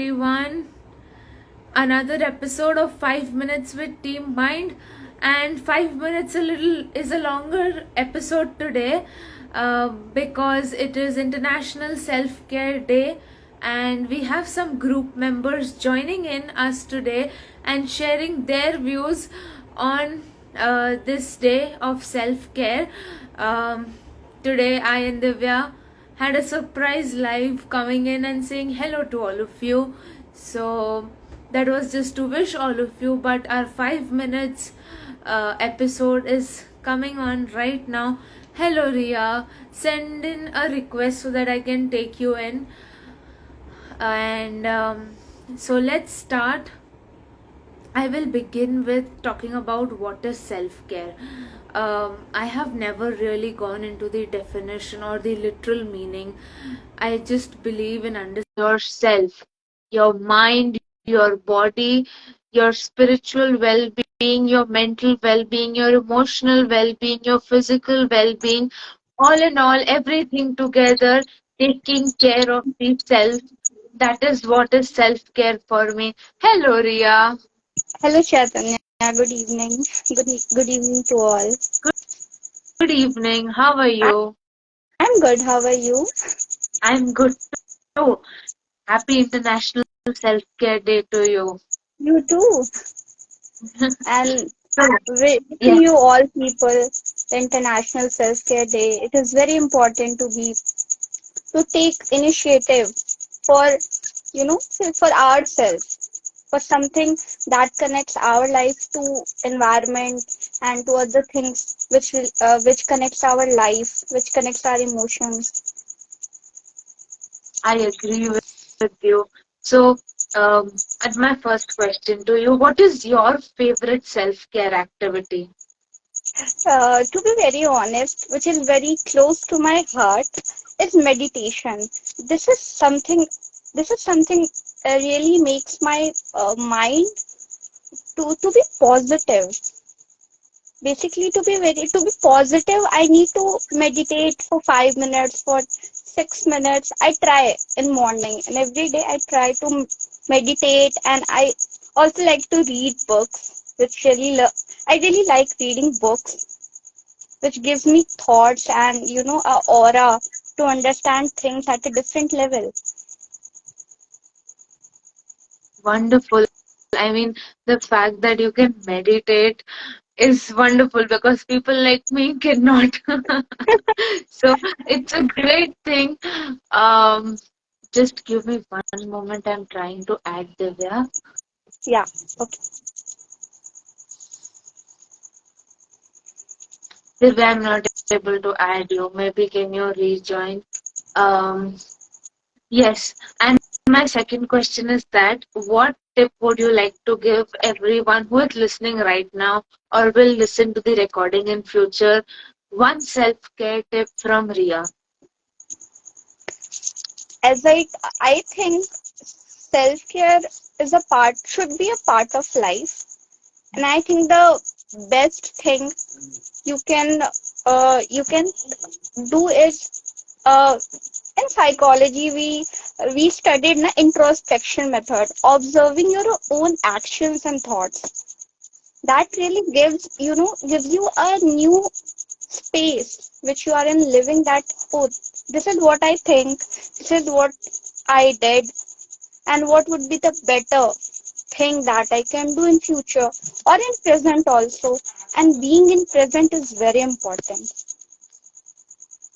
everyone. Another episode of 5 minutes with teaMind, and 5 minutes is a longer episode today because it is International Self-Care Day, and we have some group members joining in us today and sharing their views on this day of self-care. Today I and Divya had a surprise live coming in and saying hello to all of you. So that was just to wish all of you, but our 5 minutes episode is coming on right now. Hello Riya, send in a request so that I can take you in. And so let's start. I will begin with talking about what is self-care. I have never really gone into the definition or the literal meaning. I just believe in understanding yourself, your mind, your body, your spiritual well-being, your mental well-being, your emotional well-being, your physical well-being, all in all, everything together, taking care of the self. That is what is self-care for me. Hello, Riya. Hello, Chaitanya. Good evening. Good evening to all. Good evening. How are you? I'm good. How are you? I'm good too. Happy International Self-Care Day to you. You too. And So, wishing yes, you all people the International Self-Care Day. It is very important to take initiative for for ourselves, for something that connects our life to environment and to other things which connects our life, which connects our emotions. I agree with you. So, at my first question to you, what is your favorite self-care activity? To be very honest, which is very close to my heart, is meditation. This is something. This is something really makes my mind to be positive. Basically, to be positive, I need to meditate for 5 minutes, for 6 minutes. I try in morning, and every day I try to meditate, and I also like to read books, which I really like reading books which gives me thoughts and a aura to understand things at a different level. Wonderful. I mean, the fact that you can meditate is wonderful because people like me cannot. So it's a great thing. Um, just give me one moment. I'm trying to add Divya. Yeah. Okay. Divya, I'm not able to add you. Maybe can you rejoin? Um, yes. And my second question is that what tip would you like to give everyone who is listening right now or will listen to the recording in future? One self-care tip from Ria. As I think self care is a part should be a part of life, and I think the best thing you can you can do is in psychology we studied the introspection method, observing your own actions and thoughts. That really gives you a new space which you are in living, that oh, this is what I think, this is what I did, and what would be the better thing that I can do in future or in present also. And being in present is very important.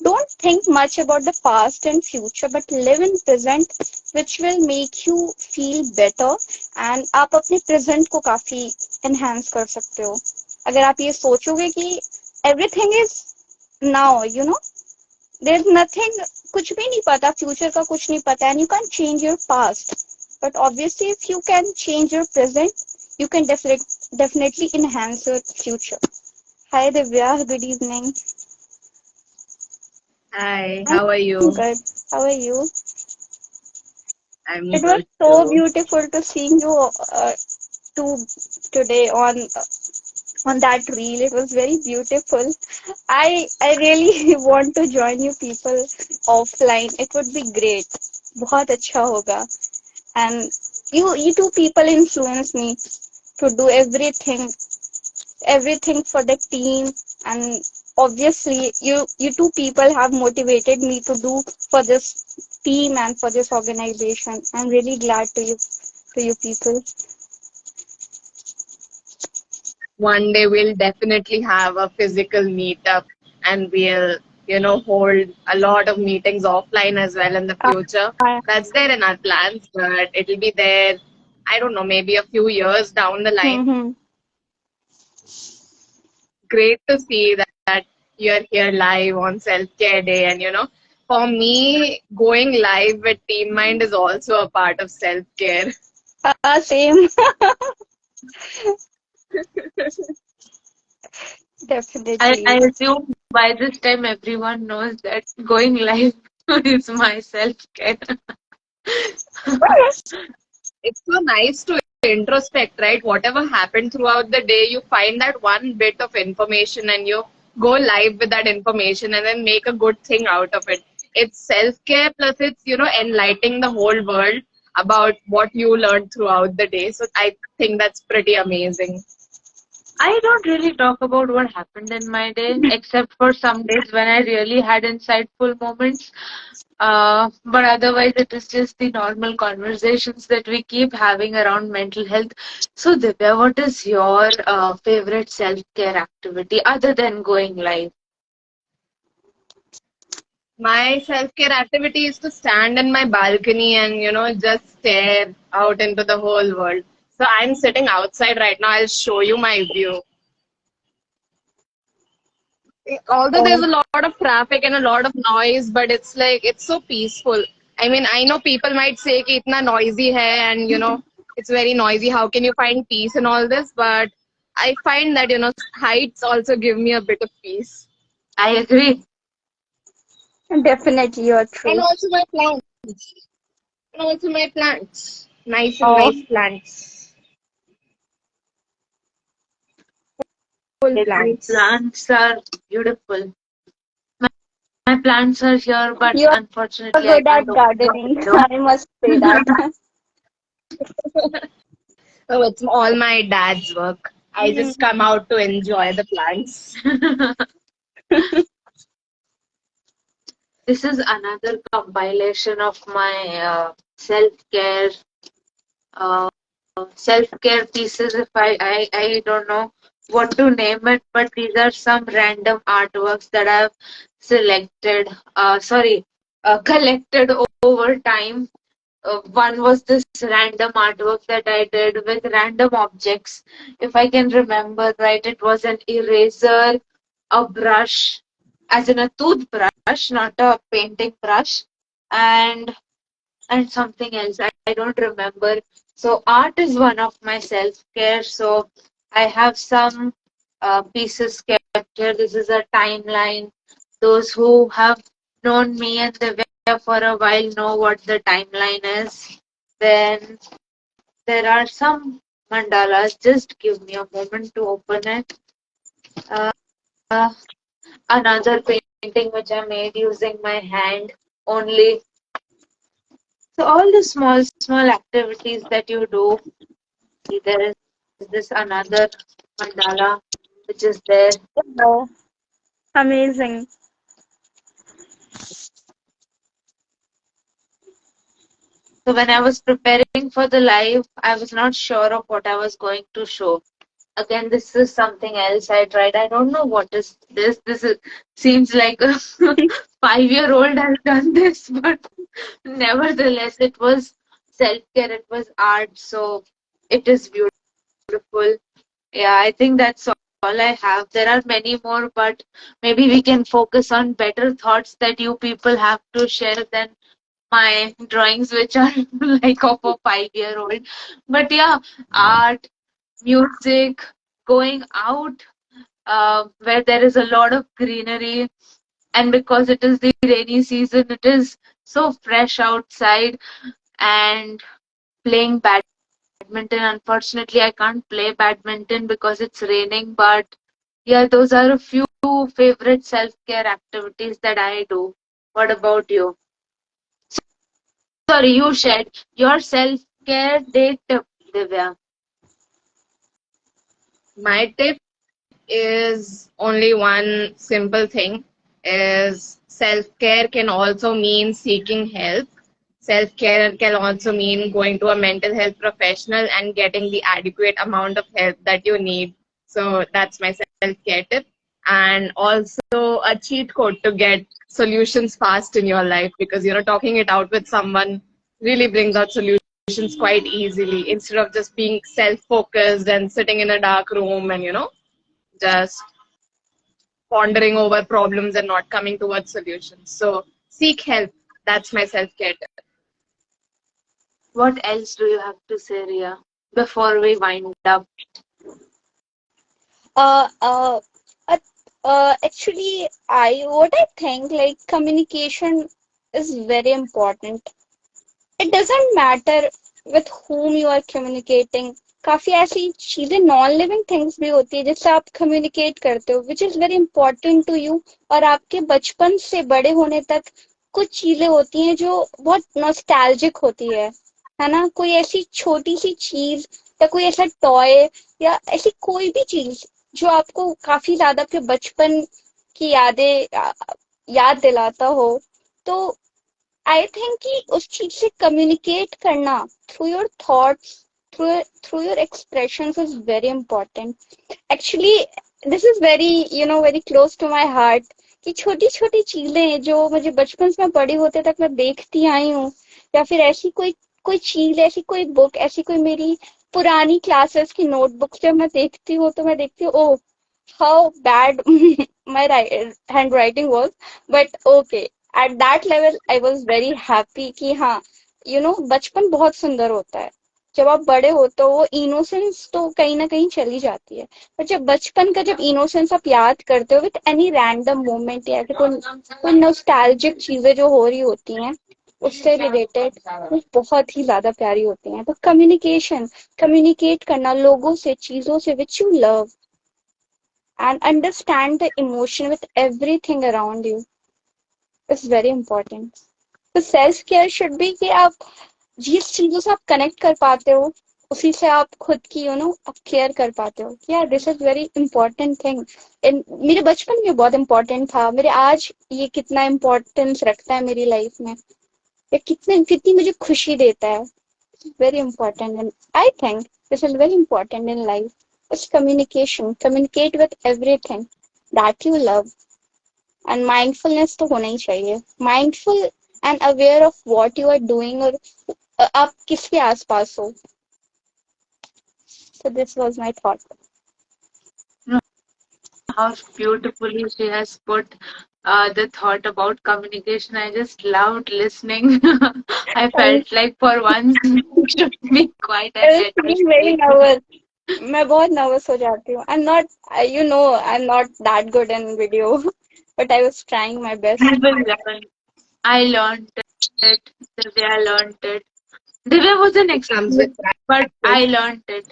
Don't think much about the past and future, but live in present, which will make you feel better. And आप अपने present को काफी enhance कर सकते हो अगर आप ये सोचोगे कि everything is now, there's nothing, कुछ भी नहीं पता, future का कुछ नहीं पता, and you can't change your past. But obviously, if you can change your present, you can definitely enhance your future. Hi Divya, good evening. Hi, I'm how are you? good. How are you? I'm It was good so too. beautiful to seeing you to today on that reel. It was very beautiful. I really want to join you people offline. It would be great. बहुत अच्छा होगा. And you two people influence me to do everything for the team. And obviously you two people have motivated me to do for this team and for this organization. I'm really glad to you people. One day we'll definitely have a physical meetup and we'll, hold a lot of meetings offline as well in the future. That's there in our plans, but it'll be there, I don't know, maybe a few years down the line. Mm-hmm. Great to see that you're here live on Self Care Day. And, for me, going live with teaMind is also a part of self care. Same. I Definitely. assume by this time everyone knows that going live is my self-care. It's so nice to introspect, right? Whatever happened throughout the day, you find that one bit of information and you go live with that information and then make a good thing out of it. It's self care plus it's, enlightening the whole world about what you learned throughout the day. So I think that's pretty amazing. I don't really talk about what happened in my day, except for some days when I really had insightful moments. But otherwise, it is just the normal conversations that we keep having around mental health. So, Divya, what is your favorite self-care activity other than going live? My self care activity is to stand in my balcony and, just stare out into the whole world. So I'm sitting outside right now. I'll show you my view. Although there's Oh, a lot of traffic and a lot of noise, but it's like it's so peaceful. I mean, I know people might say कि इतना noisy है and it's very noisy. How can you find peace in all this? But I find that heights also give me a bit of peace. I agree. definitely, you're And true. also my plants. And also my plants. Nice and Oh, nice plants. Full Your plants. plants are beautiful. My plants are here, but you're unfortunately, I good can't at open the gardening. window. I must say that. Oh, it's all my dad's work. I just Mm. come out to enjoy the plants. This is another compilation of my self-care uh, self-care pieces. If I don't know what to name it, but these are some random artworks that I've selected. Collected over time. One was this random artwork that I did with random objects. If I can remember right, it was an eraser, a brush, as in a toothbrush, not a painting brush, and something else. I don't remember. So art is one of my self-care. So I have some pieces kept here. This is a timeline. Those who have known me and the way for a while know what the timeline is. Then there are some mandalas. Just give me a moment to open it. Uh, Another painting which I made using my hand only. So all the small activities that you do. See, there is this another mandala which is there. Oh, amazing. So when I was preparing for the live, I was not sure of what I was going to show. Again, this is something else I tried. I don't know what is this. Seems like a 5-year-old has done this, but nevertheless, it was self-care, it was art, so it is beautiful. Yeah, I think that's all I have. There are many more, but maybe we can focus on better thoughts that you people have to share than my drawings, which are like of a 5-year-old. But yeah, art, music, going out where there is a lot of greenery, and because it is the rainy season, it is so fresh outside, and playing badminton. Unfortunately, I can't play badminton because it's raining, but yeah, those are a few favorite self care activities that I do. What about you? So, sorry, you shared your self-care day tip, Divya. My tip is only one simple thing is self-care can also mean seeking help. Self-care can also mean going to a mental health professional and getting the adequate amount of help that you need. So that's my self-care tip. And also a cheat code to get solutions fast in your life, because talking it out with someone really brings out solutions quite easily, instead of just being self-focused and sitting in a dark room and just pondering over problems and not coming towards solutions. So seek help. That's my self-care tip. What else do you have to say, Ria, before we wind up? Uh, uh, uh, Actually, what I think, like, communication is very important. It doesn't matter with whom you are communicating. काफी ऐसी चीजें non living things भी होती है जिससे आप communicate करते हो which is very important to you, और आपके बचपन से बड़े होने तक कुछ चीजें होती हैं जो बहुत नॉस्टैल्जिक होती है ना। कोई ऐसी छोटी सी चीज या कोई ऐसा टॉय या ऐसी कोई भी चीज जो आपको काफी ज्यादा आपके बचपन की याद दिलाता हो, तो आई थिंक कि उस चीज से कम्युनिकेट करना through your thoughts, through your expressions is very important. Actually this is very very close to my heart कि छोटी छोटी चीजें जो मुझे बचपन से मैं बड़ी होते तक मैं देखती आई हूँ, या फिर ऐसी कोई कोई चीज, ऐसी कोई बुक, ऐसी कोई मेरी पुरानी क्लासेस की नोटबुक्स जब मैं देखती हूँ तो मैं देखती हूँ ओह how bad my handwriting was, but okay, at that level I was very happy कि हाँ बचपन बहुत सुंदर होता है। जब आप बड़े होते हो वो इनोसेंस तो कहीं ना कहीं चली जाती है, पर जब बचपन का जब इनोसेंस आप याद करते हो विद एनी रैंडम मोमेंट या फिर कोई नॉस्टैल्जिक चीजें जो हो रही होती हैं उससे रिलेटेड, वो बहुत ही ज्यादा प्यारी होती हैं। तो कम्युनिकेट करना लोगों से, चीजों से which you love, and understand the emotion with everything around you is very important. तो सेल्फ केयर शुड बी कि आप जिस चीजों से आप कनेक्ट कर पाते हो उसी से आप खुद की आप केयर कर पाते हो। या this is very important thing. मेरे बचपन में बहुत इंपॉर्टेंट था, मेरे आज ये कितना इम्पोर्टेंस रखता है मेरी लाइफ में, ये कितनी मुझे खुशी देता है। Very important and I think this is very important in life is communication. Communicate with everything that you love. And mindfulness तो होना ही चाहिए। Mindful and aware of what you are doing, और आप किसके आसपास हो। So this was my thought. How beautifully she has put the thought about communication. I just loved listening. I felt like for once we should be quite I was ahead of feeling very the nervous. मैं बहुत nervous हो जाती हूँ। I'm not that good in video, but I was trying my best. I will learn. I learned it. Divya learned it. Divya was an It expert, comes with but I practice. learned it.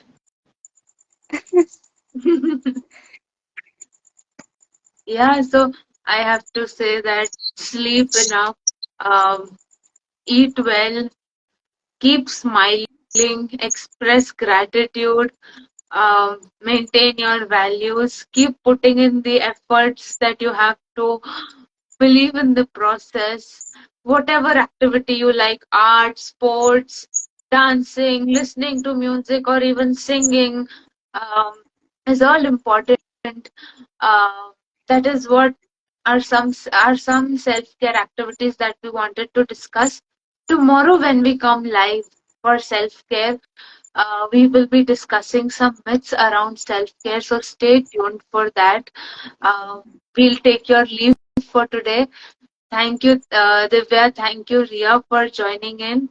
Yeah, so I have to say that sleep enough, um, eat well, keep smiling, express gratitude, maintain your values, keep putting in the efforts that you have to, believe in the process. Whatever activity you like, art, sports, dancing, listening to music, or even singing, um, is all important. Uh, that is what are some self-care activities that we wanted to discuss. Tomorrow, when we come live for self-care, we will be discussing some myths around self-care. So stay tuned for that. Uh, we'll take your leave for today. Thank you, Divya. Thank you, Riya, for joining in.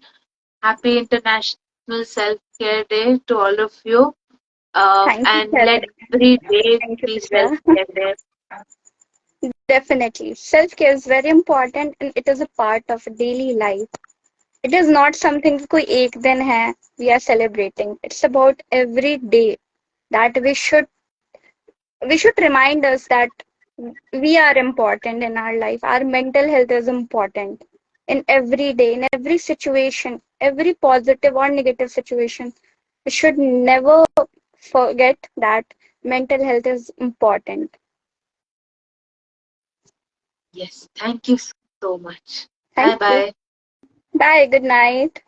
Happy International Self-Care Day to all of you. Thank you, And let Kevin. every day Thank you, be Divya. self-care day. Definitely. Self-care is very important and it is a part of daily life. It is not something कि कोई एक दिन है we are celebrating. It's about every day that we should remind us that we are important in our life. Our mental health is important. in every day, in every situation, every positive or negative situation. We should never forget that mental health is important. Yes, thank you so much. Bye Thank you. bye. Bye. Good night.